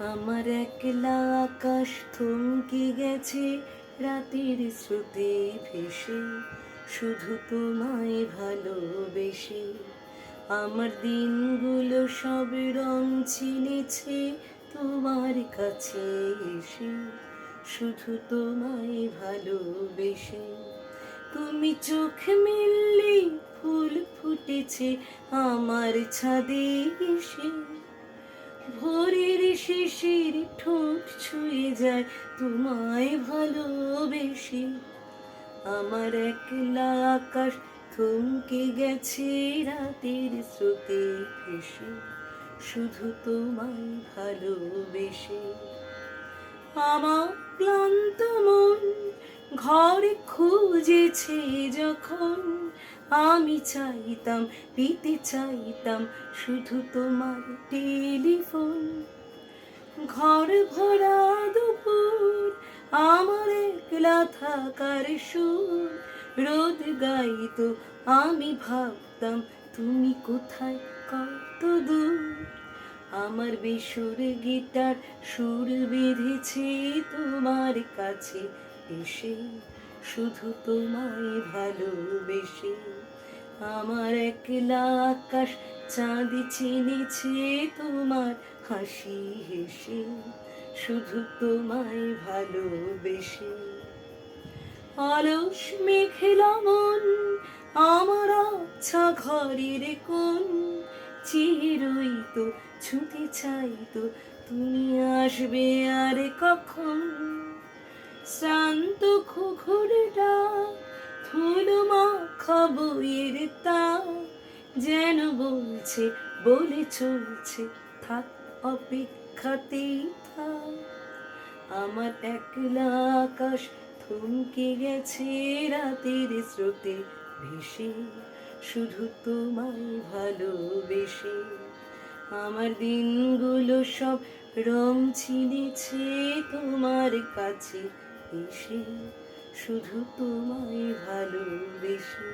আমার একলা আকাশ থমকে গেছে রাতের স্রোতে ভেসে, শুধু তোমায় ভালোবেসে। আমার দিনগুলো সব রং চিনেছে তোমার কাছে এসে, শুধু তোমায় ভালোবেসে। তুমি চোখ মেললে ফুল ফুটেছে আমার ছাদে এসে, ভোরের শিশির ঠোঁট ছুঁয়ে যায় তোমায় ভালোবেসে। আমার একলা আকাশ থমকে গেছে রাতের স্রোতে ভেসে, শুধু তোমায় ভালোবেসে। আমার ক্লান্ত মন ঘরে খুঁজেছে যখন, আমি চাইতাম পেতে চাইতাম শুধু তোমার টেলিফোন। ঘর ভরা দুপুর আমার একলা থাকার সুর রোদ গাইতো, আমি ভাবতাম তুমি কোথায় কত দূর। আমার বেসুর গিটার সুর বেঁধেছে তোমার কাছে এসে, শুধু তোমায় ভালোবেসে। আমার একলা আকাশ চাঁদ চিনেছে তোমার হাসি হেসে, শুধু তোমায় ভালোবেসে। অলস মেঘলা মন আমার আচ্ছা ঘরের কোণ চেয়ে রইতো, ছুঁতে চাইতো তুমি আসবে আর কখন। শ্রান্ত ঘুঘুরটা ফুল মাখা বইয়ের তাক যেন বলছে, বলে চলছে থাক অপেক্ষাতেই থাক। আমার একলা আকাশ থমকে গেছে রাতের স্রোতে ভেসে, শুধু তোমায় ভালোবেসে। আমার দিনগুলো সব রং চিনেছে তোমার কাছে এসে, শুধু তোমায় ভালোবেসে।